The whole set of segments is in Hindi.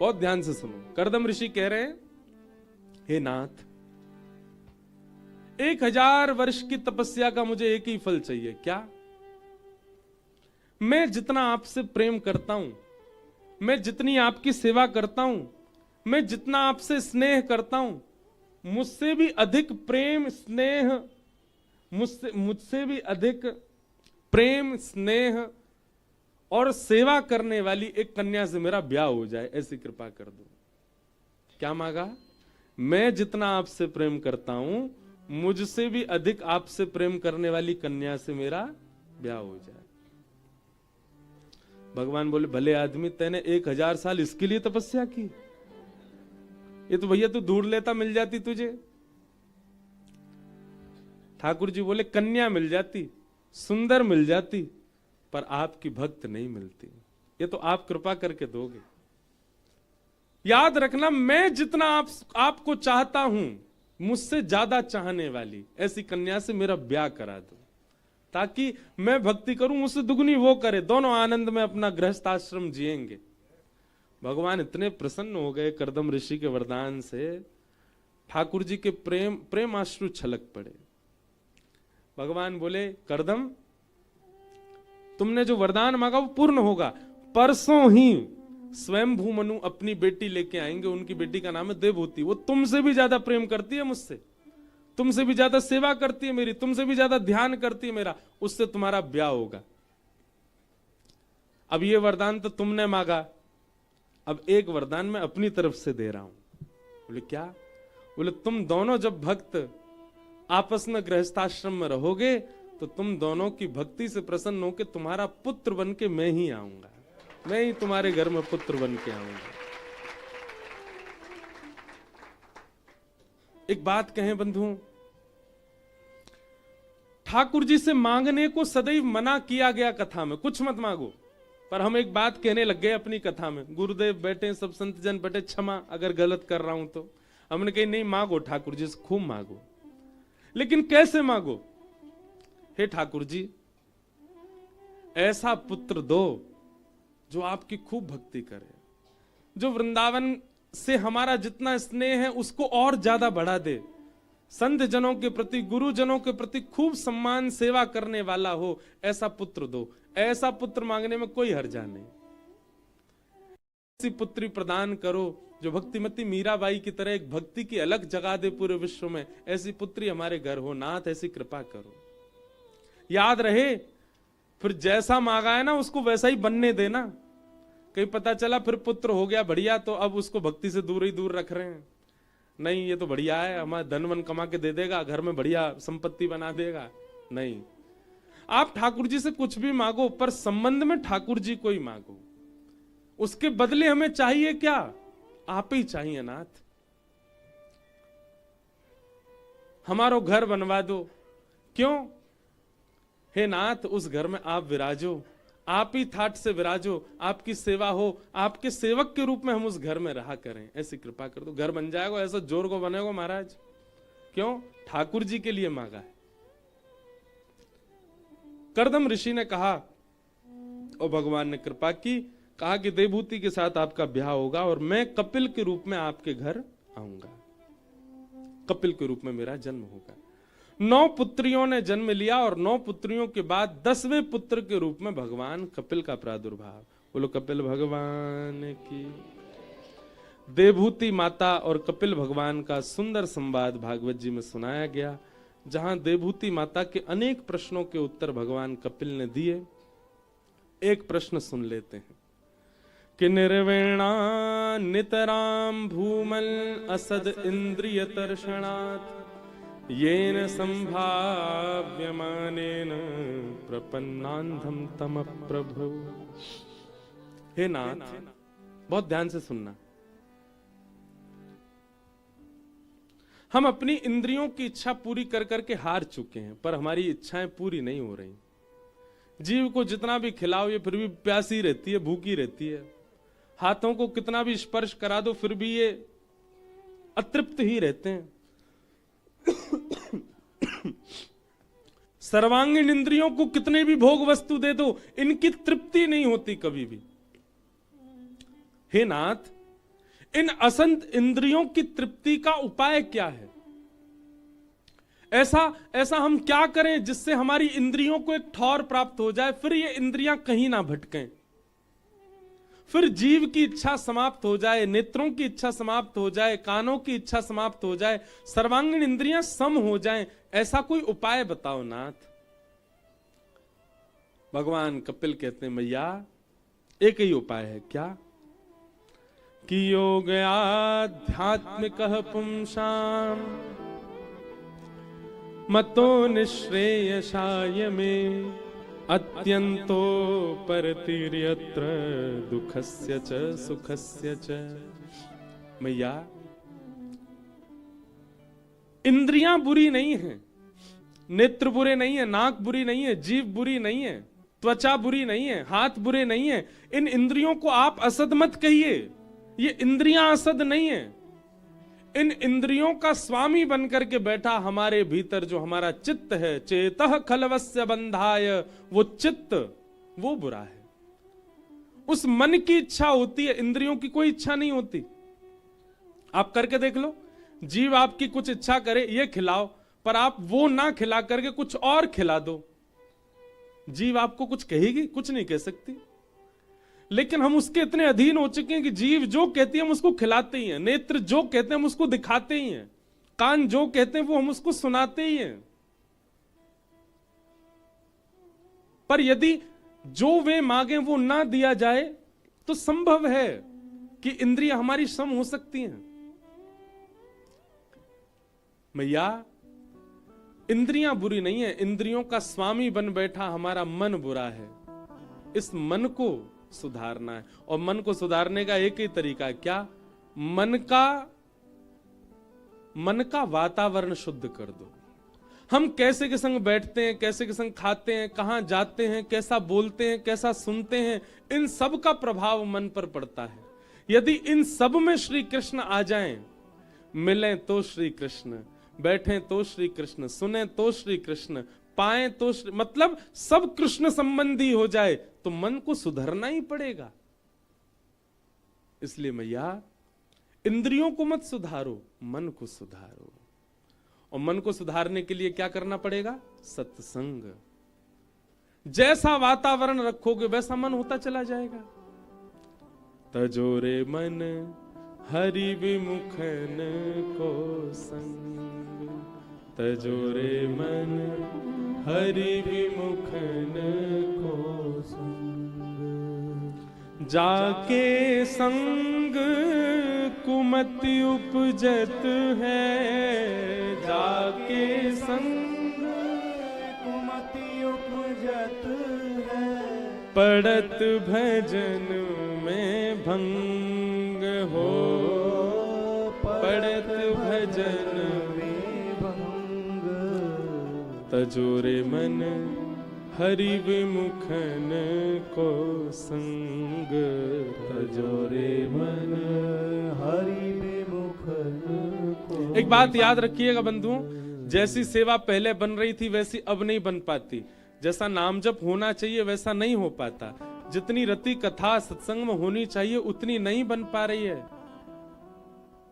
बहुत ध्यान से सुनो। कर्दम ऋषि कह रहे हैं, हे नाथ, 1000 वर्ष की तपस्या का मुझे एक ही फल चाहिए। क्या? मैं जितना आपसे प्रेम करता हूं, मैं जितनी आपकी सेवा करता हूं, मैं जितना आपसे स्नेह करता हूं, मुझसे भी अधिक प्रेम स्नेह, मुझसे भी अधिक प्रेम स्नेह और सेवा करने वाली एक कन्या से मेरा ब्याह हो जाए, ऐसी कृपा कर दो। क्या मांगा? मैं जितना आपसे प्रेम करता हूं, मुझसे भी अधिक आपसे प्रेम करने वाली कन्या से मेरा ब्याह हो जाए। भगवान बोले, भले आदमी, तेने 1000 साल इसके लिए तपस्या की? ये तो भैया तू ढूंढ लेता, मिल जाती तुझे। ठाकुर जी बोले, कन्या मिल जाती, सुंदर मिल जाती, पर आपकी भक्त नहीं मिलती। ये तो आप कृपा करके दोगे। याद रखना, मैं जितना आपको चाहता हूं, मुझसे ज्यादा चाहने वाली ऐसी कन्या से मेरा ब्याह करा दो, ताकि मैं भक्ति करूं, मुझसे दुगनी वो करे, दोनों आनंद में अपना गृहस्थ आश्रम जिएंगे। भगवान इतने प्रसन्न हो गए कर्दम ऋषि के वरदान से, ठाकुर जी के प्रेमाश्रु छलक पड़े। भगवान बोले, कर्दम, तुमने जो वरदान मांगा वो पूर्ण होगा। परसों ही स्वयंभू मनु अपनी बेटी लेके आएंगे, उनकी बेटी का नाम है देवहूति। वो तुमसे भी ज्यादा प्रेम करती है मुझसे, तुमसे भी ज्यादा सेवा करती है मेरी, तुमसे भी ज्यादा ध्यान करती है मेरा, उससे तुम्हारा ब्याह होगा। अब ये वरदान तो तुमने मांगा, अब एक वरदान मैं अपनी तरफ से दे रहा हूं। बोले, क्या? बोले, तुम दोनों जब भक्त आपस में गृहस्थाश्रम में रहोगे, तो तुम दोनों की भक्ति से प्रसन्न होकर तुम्हारा पुत्र बन के मैं ही आऊंगा, मैं ही तुम्हारे घर में पुत्र बन के आऊंगा। एक बात कहें बंधुओं, ठाकुर जी से मांगने को सदैव मना किया गया कथा में, कुछ मत मांगो। पर हम एक बात कहने लग गए अपनी कथा में, गुरुदेव बैठे, सब संत जन बैठे, क्षमा अगर गलत कर रहा हूं तो। हमने कही नहीं, मांगो ठाकुर जी से खूब मांगो, लेकिन कैसे मांगो? हे ठाकुर जी, ऐसा पुत्र दो जो आपकी खूब भक्ति करे, जो वृंदावन से हमारा जितना स्नेह है उसको और ज्यादा बढ़ा दे, संत जनों के प्रति, गुरुजनों के प्रति खूब सम्मान सेवा करने वाला हो, ऐसा पुत्र दो। ऐसा पुत्र मांगने में कोई हर्जा नहीं। ऐसी पुत्री प्रदान करो जो भक्तिमती मीराबाई की तरह एक भक्ति की अलग जगा दे पूरे विश्व में। ऐसी पुत्री हमारे घर हो नाथ, ऐसी कृपा करो। याद रहे, फिर जैसा मांगा है ना उसको वैसा ही बनने देना। कहीं पता चला फिर पुत्र हो गया बढ़िया, तो अब उसको भक्ति से दूर ही दूर रख रहे हैं। नहीं, ये तो बढ़िया है, हमारा धन वन कमा के दे देगा, घर में बढ़िया संपत्ति बना देगा। नहीं, आप ठाकुर जी से कुछ भी मांगो, पर संबंध में ठाकुर जी को ही मांगो। उसके बदले हमें चाहिए क्या? आप ही चाहिए नाथ। हमारो घर बनवा दो। क्यों? हे नाथ, उस घर में आप विराजो, आप ही ठाट से विराजो, आपकी सेवा हो, आपके सेवक के रूप में हम उस घर में रहा करें, ऐसी कृपा कर दो। घर बन जाएगा, ऐसा जोर को बनेगा महाराज। क्यों? ठाकुर जी के लिए मांगा है। कर्दम ऋषि ने कहा और भगवान ने कृपा की, कहा कि देवहूति के साथ आपका ब्याह होगा और मैं कपिल के रूप में आपके घर आऊंगा, कपिल के रूप में मेरा जन्म होगा। 9 पुत्रियों ने जन्म लिया और 9 पुत्रियों के बाद 10वें पुत्र के रूप में भगवान कपिल का प्रादुर्भाव। बोलो कपिल भगवान की। देवहूति माता और कपिल भगवान का सुंदर संवाद भागवत जी में सुनाया गया, जहां देवहूति माता के अनेक प्रश्नों के उत्तर भगवान कपिल ने दिए। एक प्रश्न सुन लेते हैं कि निर्वेणा नितराम भूमल असद इंद्रिय तर्षणात् येन संभाव्यमानेन प्रपन्नांधम तम प्रभु। हे नाथ, बहुत ध्यान से सुनना। हम अपनी इंद्रियों की इच्छा पूरी कर करके हार चुके हैं, पर हमारी इच्छाएं पूरी नहीं हो रही। जीव को जितना भी खिलाओ ये फिर भी प्यासी रहती है, भूखी रहती है। हाथों को कितना भी स्पर्श करा दो फिर भी ये अतृप्त ही रहते हैं। सर्वांगीण इंद्रियों को कितने भी भोग वस्तु दे दो, इनकी तृप्ति नहीं होती कभी भी। हे नाथ, इन असंत इंद्रियों की तृप्ति का उपाय क्या है? ऐसा हम क्या करें जिससे हमारी इंद्रियों को एक ठौर प्राप्त हो जाए, फिर ये इंद्रियां कहीं ना भटकें, फिर जीव की इच्छा समाप्त हो जाए, नेत्रों की इच्छा समाप्त हो जाए, कानों की इच्छा समाप्त हो जाए, सर्वांगीण इंद्रियां सम हो जाएं। ऐसा कोई उपाय बताओ नाथ। भगवान कपिल कहते हैं, मैया एक ही उपाय है। क्या? कि योग आध्यात्मिक पुंसाम मतो निश्रेयसाय में अत्यंतो परतिर्यत्र दुखस्य च सुखस्य च। मैया, इंद्रियां बुरी नहीं है, नेत्र बुरे नहीं है, नाक बुरी नहीं है, जीभ बुरी नहीं है, त्वचा बुरी नहीं है, हाथ बुरे नहीं है। इन इंद्रियों को आप असद मत कहिए, ये इंद्रियां असद नहीं है। इन इंद्रियों का स्वामी बनकर के बैठा हमारे भीतर जो हमारा चित्त है, चेतः खलवस्य बंधाय, वो चित्त वो बुरा है। उस मन की इच्छा होती है, इंद्रियों की कोई इच्छा नहीं होती। आप करके देख लो, जीव आपकी कुछ इच्छा करे ये खिलाओ, पर आप वो ना खिला करके कुछ और खिला दो, जीव आपको कुछ कहेगी? कुछ नहीं कह सकती। लेकिन हम उसके इतने अधीन हो चुके हैं कि जीव जो कहती है हम उसको खिलाते ही हैं, नेत्र जो कहते हैं हम उसको दिखाते ही हैं, कान जो कहते हैं वो हम उसको सुनाते ही हैं। पर यदि जो वे मांगे वो ना दिया जाए तो संभव है कि इंद्रियां हमारी सम हो सकती हैं। मैया, इंद्रियां बुरी नहीं है, इंद्रियों का स्वामी बन बैठा हमारा मन बुरा है। इस मन को सुधारना है, और मन को सुधारने का एक ही तरीका है। क्या? मन का वातावरण शुद्ध कर दो। हम कैसे के संग बैठते हैं, कैसे के संग खाते हैं, कहां जाते हैं, कैसा बोलते हैं, कैसा सुनते हैं, इन सब का प्रभाव मन पर पड़ता है। यदि इन सब में श्री कृष्ण आ जाएं, मिलें तो श्री कृष्ण, बैठें तो श्री कृष्ण, सुने तो श्री कृष्ण, पाएं तो मतलब सब कृष्ण संबंधी हो जाए, तो मन को सुधरना ही पड़ेगा। इसलिए मैया, इंद्रियों को मत सुधारो, मन को सुधारो। और मन को सुधारने के लिए क्या करना पड़ेगा? सत्संग। जैसा वातावरण रखोगे वैसा मन होता चला जाएगा। तजोरे मन हरि विमुखन को संग, तजोरे मन हरि विमुखन को संग। जाके संग कुमति उपजत है, जाके संग कुमति उपजत है, पड़त भजन में भंग हो, पड़त भजन में भंग। तजोरे मन हरि विमुखन को संग, तजोरे मन हरि विमुखन को। एक बात याद रखिएगा बंधुओं, जैसी सेवा पहले बन रही थी वैसी अब नहीं बन पाती। जैसा नाम जप होना चाहिए वैसा नहीं हो पाता। जितनी रति कथा सत्संग में होनी चाहिए उतनी नहीं बन पा रही है।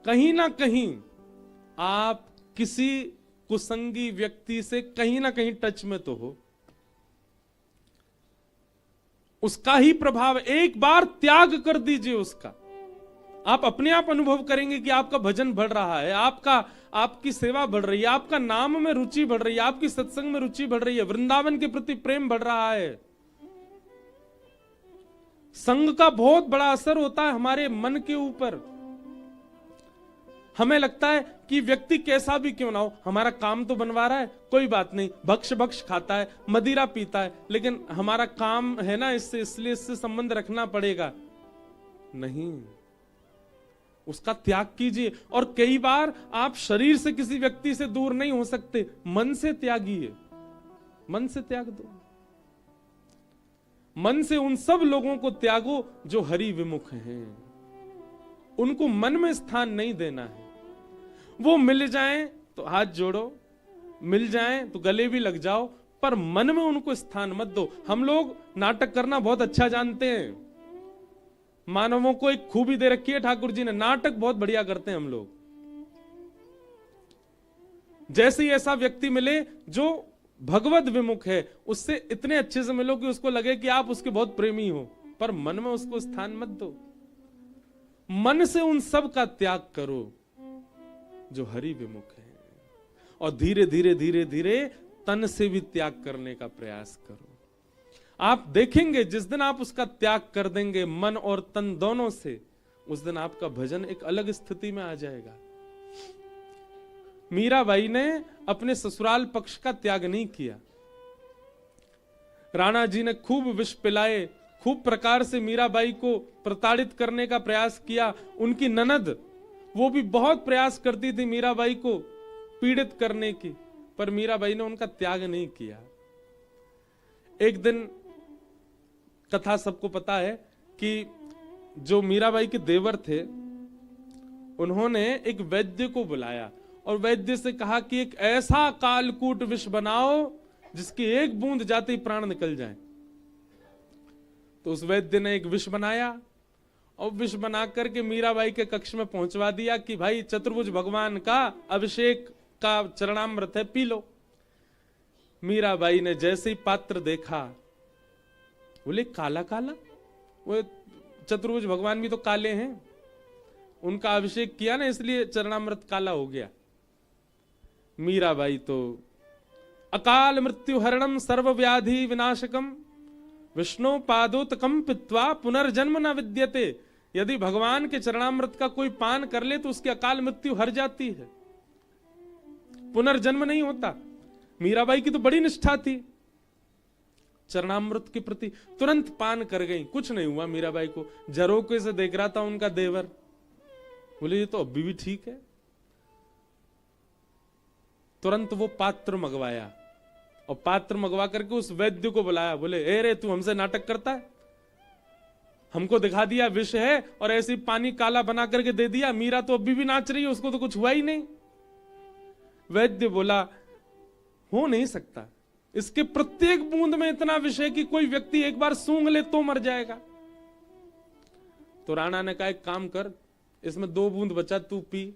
कहीं ना कहीं आप किसी कुसंगी व्यक्ति से कहीं ना कहीं टच में तो हो, उसका ही प्रभाव। एक बार त्याग कर दीजिए उसका, आप अपने आप अनुभव करेंगे कि आपका भजन बढ़ रहा है, आपकी सेवा बढ़ रही है, आपका नाम में रुचि बढ़ रही है, आपकी सत्संग में रुचि बढ़ रही है, वृंदावन के प्रति प्रेम बढ़ रहा है। संग का बहुत बड़ा असर होता है हमारे मन के ऊपर। हमें लगता है कि व्यक्ति कैसा भी क्यों ना हो, हमारा काम तो बनवा रहा है, कोई बात नहीं, भक्ष खाता है, मदिरा पीता है, लेकिन हमारा काम है ना इससे, इसलिए इससे संबंध रखना पड़ेगा। नहीं, उसका त्याग कीजिए। और कई बार आप शरीर से किसी व्यक्ति से दूर नहीं हो सकते, मन से त्यागिए, मन से त्याग दो। मन से उन सब लोगों को त्यागो जो हरि विमुख हैं, उनको मन में स्थान नहीं देना है। वो मिल जाएं तो हाथ जोड़ो, मिल जाएं तो गले भी लग जाओ, पर मन में उनको स्थान मत दो। हम लोग नाटक करना बहुत अच्छा जानते हैं, मानवों को एक खूबी दे रखी है ठाकुर जी ने, नाटक बहुत बढ़िया करते हैं हम लोग। जैसे ही ऐसा व्यक्ति मिले जो भगवत विमुख है, उससे इतने अच्छे से मिलो कि उसको लगे कि आप उसके बहुत प्रेमी हो, पर मन में उसको स्थान मत दो। मन से उन सब का त्याग करो जो हरि विमुख है, और धीरे धीरे धीरे धीरे तन से भी त्याग करने का प्रयास करो। आप देखेंगे जिस दिन आप उसका त्याग कर देंगे मन और तन दोनों से, उस दिन आपका भजन एक अलग स्थिति में आ जाएगा। मीराबाई ने अपने ससुराल पक्ष का त्याग नहीं किया। राणा जी ने खूब विष पिलाए, खूब प्रकार से मीराबाई को प्रताड़ित करने का प्रयास किया। उनकी ननद वो भी बहुत प्रयास करती थी मीराबाई को पीड़ित करने की, पर मीराबाई ने उनका त्याग नहीं किया। एक दिन कथा सबको पता है कि जो मीराबाई के देवर थे, उन्होंने एक वैद्य को बुलाया और वैद्य से कहा कि एक ऐसा कालकूट विष बनाओ जिसकी एक बूंद जाते ही प्राण निकल जाए। तो उस वैद्य ने एक विष बनाया और विष बना करके मीराबाई के कक्ष में पहुंचवा दिया कि भाई चतुर्भुज भगवान का अभिषेक का चरणामृत है, पी लो। मीराबाई ने जैसे ही पात्र देखा, बोले काला काला, वो चतुर्भुज भगवान भी तो काले हैं, उनका अभिषेक किया ना इसलिए चरणामृत काला हो गया। मीराबाई तो अकाल मृत्यु हरणम सर्व व्याधि विनाशकम विष्णु पादोतकम पित्वा पुनर्जन्म न विद्यते। यदि भगवान के चरणामृत का कोई पान कर ले तो उसकी अकाल मृत्यु हर जाती है, पुनर्जन्म नहीं होता। मीराबाई की तो बड़ी निष्ठा थी चरणामृत के प्रति, तुरंत पान कर गई, कुछ नहीं हुआ मीराबाई को। झरोके से देख रहा था उनका देवर, बोले ये तो अभी भी ठीक है। तुरंत वो पात्र मंगवाया और पात्र मंगवा करके उस वैद्य को बुलाया। बोले ए रे, तू हमसे नाटक करता है, हमको दिखा दिया विष है और ऐसे पानी काला बना करके दे दिया। मीरा तो अभी भी नाच रही है, उसको तो कुछ हुआ ही नहीं। वैद्य बोला हो नहीं सकता, इसके प्रत्येक बूंद में इतना विष है कि कोई व्यक्ति एक बार सूंघ ले तो मर जाएगा। तो राणा ने कहा एक काम कर, इसमें 2 बूंद बचा, तू पी।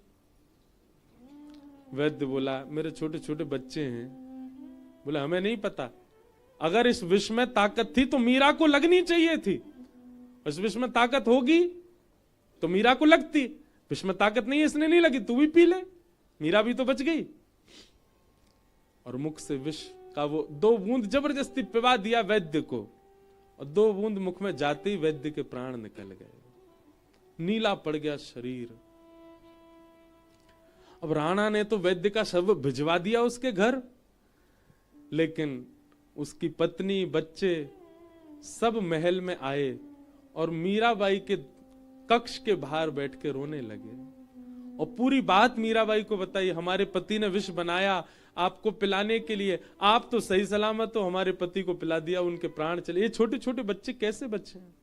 वैद्य बोला मेरे छोटे छोटे बच्चे हैं। बोले हमें नहीं पता, अगर इस विष में ताकत थी तो मीरा को लगनी चाहिए थी, इस विष में ताकत होगी तो मीरा को लगती, विष में ताकत नहीं है इसने नहीं लगी, तू भी पी ले, मीरा भी तो बच गई। और मुख से विष का वो 2 बूंद जबरदस्ती पिवा दिया वैद्य को, और 2 बूंद मुख में जाते ही वैद्य के प्राण निकल गए, नीला पड़ गया शरीर। अब राणा ने तो वैद्य का शव भिजवा दिया उसके घर, लेकिन उसकी पत्नी बच्चे सब महल में आए और मीराबाई के कक्ष के बाहर बैठ के रोने लगे और पूरी बात मीराबाई को बताई। हमारे पति ने विष बनाया आपको पिलाने के लिए, आप तो सही सलामत हो, हमारे पति को पिला दिया, उनके प्राण चले। ये छोटे छोटे बच्चे कैसे बचे हैं?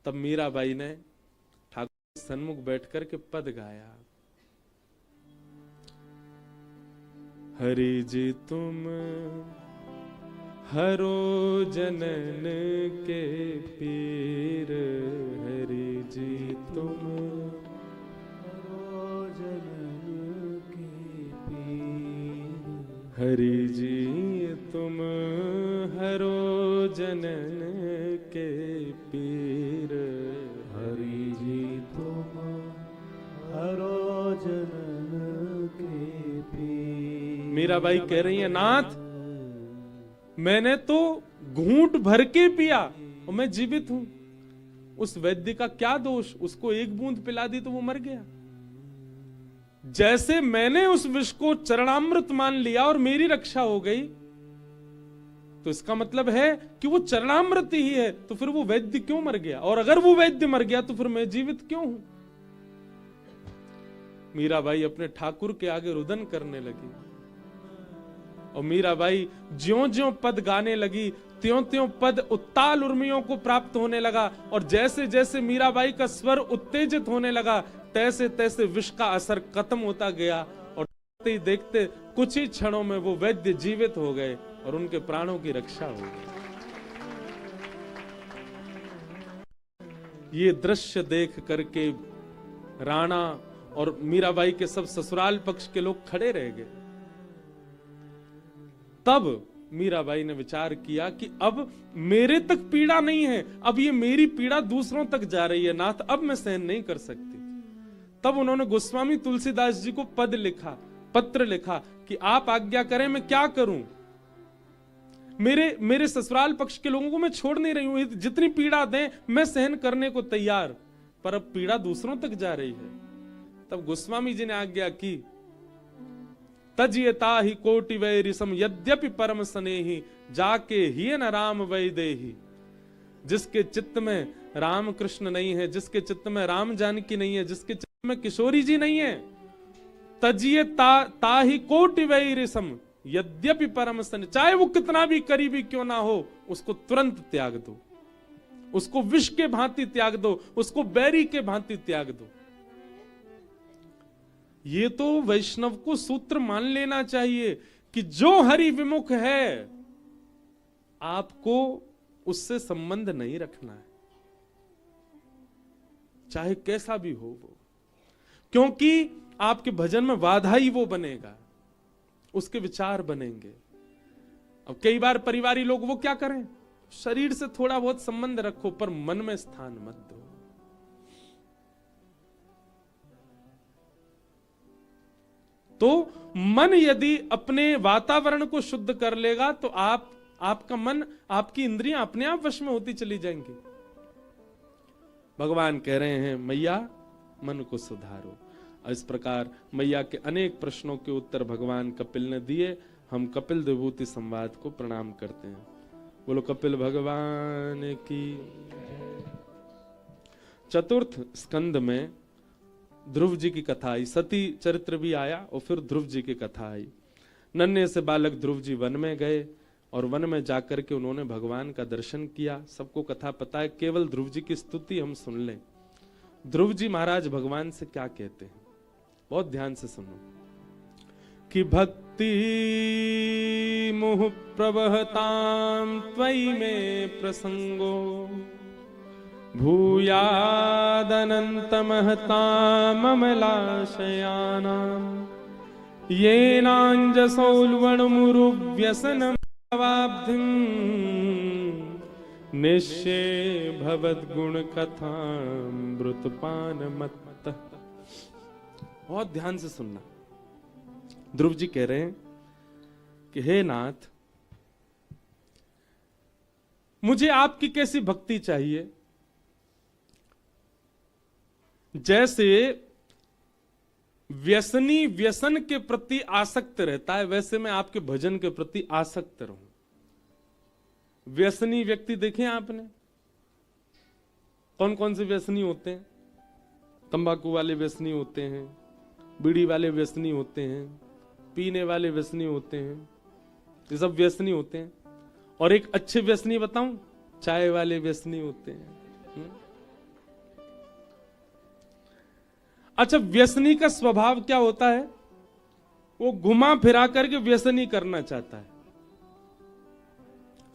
तब मीराबाई ने ठाकुर सन्मुख बैठकर के पद गाया, हरि जी तुम हरो जनन के पीर, हरि जी तुम हरो जनन के पीर, हरि जी तुम हरो जनन के पीर, हरि जी तुम हरो जनन के पीर। मीराबाई कह रही है नाथ, मैंने तो घूंट भर के पिया और मैं जीवित हूं, उस वैद्य का क्या दोष, उसको 1 बूंद पिला दी तो वो मर गया। जैसे मैंने उस विष को चरणामृत मान लिया और मेरी रक्षा हो गई, तो इसका मतलब है कि वो चरणामृत ही है, तो फिर वो वैद्य क्यों मर गया? और अगर वो वैद्य मर गया तो फिर मैं जीवित क्यों हूं? मीराबाई अपने ठाकुर के आगे रुदन करने लगी और मीराबाई ज्यों ज्यों पद गाने लगी त्यों त्यों पद उत्ताल उर्मियों को प्राप्त होने लगा, और जैसे जैसे मीराबाई का स्वर उत्तेजित होने लगा तैसे तैसे विष का असर खत्म होता गया, और देखते ही देखते कुछ ही क्षणों में वो वैद्य जीवित हो गए और उनके प्राणों की रक्षा हो गई। ये दृश्य देख करके राणा और मीराबाई के सब ससुराल पक्ष के लोग खड़े रह गए। तब मीराबाई ने विचार किया कि अब मेरे तक पीड़ा नहीं है, अब ये मेरी पीड़ा दूसरों तक जा रही है नाथ, अब मैं सहन नहीं कर सकती। तब उन्होंने गोस्वामी तुलसीदास जी को पत्र लिखा कि आप आज्ञा करें मैं क्या करूं, मेरे ससुराल पक्ष के लोगों को मैं छोड़ नहीं रही हूं, जितनी पीड़ा दें मैं सहन करने को तैयार, पर अब पीड़ा दूसरों तक जा रही है। तब गोस्वामी जी ने आज्ञा की, तजियता ही कोटि वैरिसम यद्यपि परम स्नेही जाके ही न राम वैदेही। जिसके चित्त में राम कृष्ण नहीं है, जिसके चित्त में राम जानकी नहीं है, जिसके चित्त में किशोरी जी नहीं है, तजियता ही कोटि वैरिसम यद्यपि परम स्नेही, चाहे वो कितना भी करीबी क्यों ना हो, उसको तुरंत त्याग दो, उसको विष के भांति त्याग दो, उसको बैरी के भांति त्याग दो। ये तो वैष्णव को सूत्र मान लेना चाहिए कि जो हरि विमुख है आपको उससे संबंध नहीं रखना है, चाहे कैसा भी हो वो, क्योंकि आपके भजन में बाधा ही वो बनेगा, उसके विचार बनेंगे। अब कई बार परिवारी लोग वो क्या करें, शरीर से थोड़ा बहुत संबंध रखो पर मन में स्थान मत दो। तो मन यदि अपने वातावरण को शुद्ध कर लेगा तो आपका मन, आपकी इंद्रियां अपने आप वश में होती चली जाएंगी। भगवान कह रहे हैं मैया मन को सुधारो। इस प्रकार मैया के अनेक प्रश्नों के उत्तर भगवान कपिल ने दिए। हम कपिल विभूति संवाद को प्रणाम करते हैं। बोलो कपिल भगवान की। चतुर्थ स्कंद में ध्रुव जी की कथा आई, सती चरित्र भी आया और फिर ध्रुव जी की कथा आई। नन्हे से बालक ध्रुव जी वन में गए और वन में जाकर के उन्होंने भगवान का दर्शन किया। सबको कथा पता है, केवल ध्रुव जी की स्तुति हम सुन लें। ध्रुव जी महाराज भगवान से क्या कहते हैं, बहुत ध्यान से सुनो। कि भक्ति मुह प्रवहताम त्वयि में प्रसंगो भूयादनन्तमहताम् अमलाशयानाम् येनाञ्जसौल्वणमुरुव्यसनमवाब्धिम् निश्चे भवद्गुणकथामृतपानमत्तः। बहुत ध्यान से सुनना। ध्रुव जी कह रहे हैं कि हे नाथ, मुझे आपकी कैसी भक्ति चाहिए, जैसे व्यसनी व्यसन के प्रति आसक्त रहता है वैसे मैं आपके भजन के प्रति आसक्त रहूं। व्यसनी व्यक्ति देखे आपने, कौन कौन से व्यसनी होते हैं? तंबाकू वाले व्यसनी होते हैं, बीड़ी वाले व्यसनी होते हैं, पीने वाले व्यसनी होते हैं, ये सब व्यसनी होते हैं। और एक अच्छे व्यसनी बताऊं, चाय वाले व्यसनी होते हैं। अच्छा, व्यसनी का स्वभाव क्या होता है? वो घुमा फिरा करके व्यसनी करना चाहता है।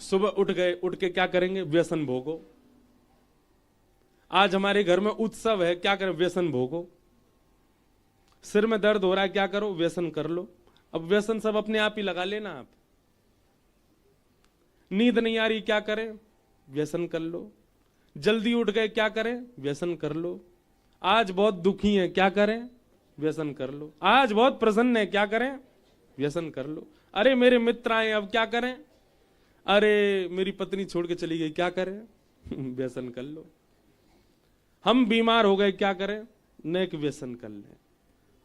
सुबह उठ गए, उठ के क्या करेंगे? व्यसन भोगो। आज हमारे घर में उत्सव है, क्या करें? व्यसन भोगो। सिर में दर्द हो रहा है, क्या करो? व्यसन कर लो। अब व्यसन सब अपने आप ही लगा लेना आप। नींद नहीं आ रही, क्या करें? व्यसन कर लो। जल्दी उठ गए, क्या करें? व्यसन कर लो। आज बहुत दुखी हैं, क्या करें? व्यसन कर लो। आज बहुत प्रसन्न है, क्या करें? व्यसन कर लो। अरे मेरे मित्र आए, अब क्या करें? अरे मेरी पत्नी छोड़ के चली गई, क्या करें? व्यसन कर लो। हम बीमार हो गए, क्या करें? नेक व्यसन कर लें।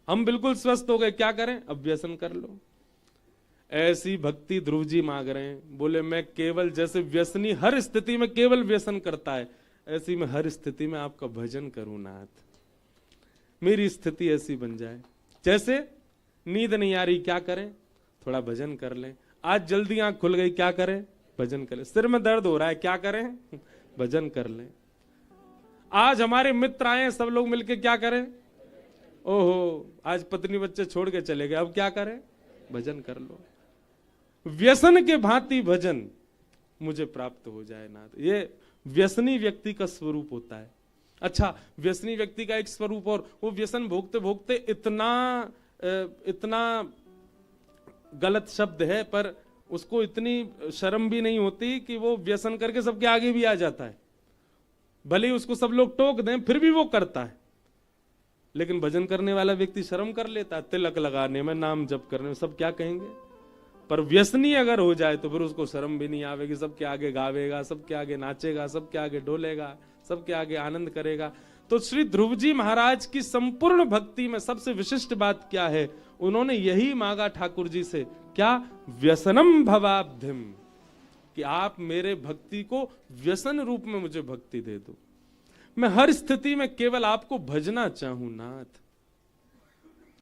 हम बिल्कुल स्वस्थ हो गए, क्या करें? अब व्यसन कर लो। ऐसी भक्ति ध्रुव जी मांग रहे हैं। बोले मैं केवल, जैसे व्यसनी हर स्थिति में केवल व्यसन करता है, ऐसी मैं हर स्थिति में आपका भजन करूं नाथ। मेरी स्थिति ऐसी बन जाए। जैसे नींद नहीं आ रही, क्या करें? थोड़ा भजन कर लें। आज जल्दी आंख खुल गई, क्या करें? भजन कर लें। सिर में दर्द हो रहा है, क्या करें? भजन कर लें। आज हमारे मित्र आए, सब लोग मिलके क्या करें? ओहो, आज पत्नी बच्चे छोड़ के चले गए, अब क्या करें? भजन कर लो। व्यसन के भांति भजन मुझे प्राप्त हो जाए नाथ। ये व्यसनी व्यक्ति का स्वरूप होता है। अच्छा, व्यसनी व्यक्ति का एक स्वरूप, और वो व्यसन भोगते भोगते इतना गलत शब्द है, पर उसको इतनी शर्म भी नहीं होती कि वो व्यसन करके सबके आगे भी आ जाता है। भले ही उसको सब लोग टोक दें फिर भी वो करता है। लेकिन भजन करने वाला व्यक्ति शर्म कर लेता है, तिलक लगाने में, नाम जप करने में, सब क्या कहेंगे। पर व्यसनी अगर हो जाए तो फिर उसको शर्म भी नहीं आवेगी, सबके आगे गावेगा, सबके आगे नाचेगा, सबके आगे डोलेगा, सबके आगे आनंद करेगा। तो श्री ध्रुव जी महाराज की संपूर्ण भक्ति में सबसे विशिष्ट बात क्या है, उन्होंने यही मांगा ठाकुर जी से, क्या, व्यसनम भवाब्धिम, कि आप मेरे भक्ति को व्यसन रूप में मुझे भक्ति दे दो। मैं हर स्थिति में केवल आपको भजना चाहूं नाथ।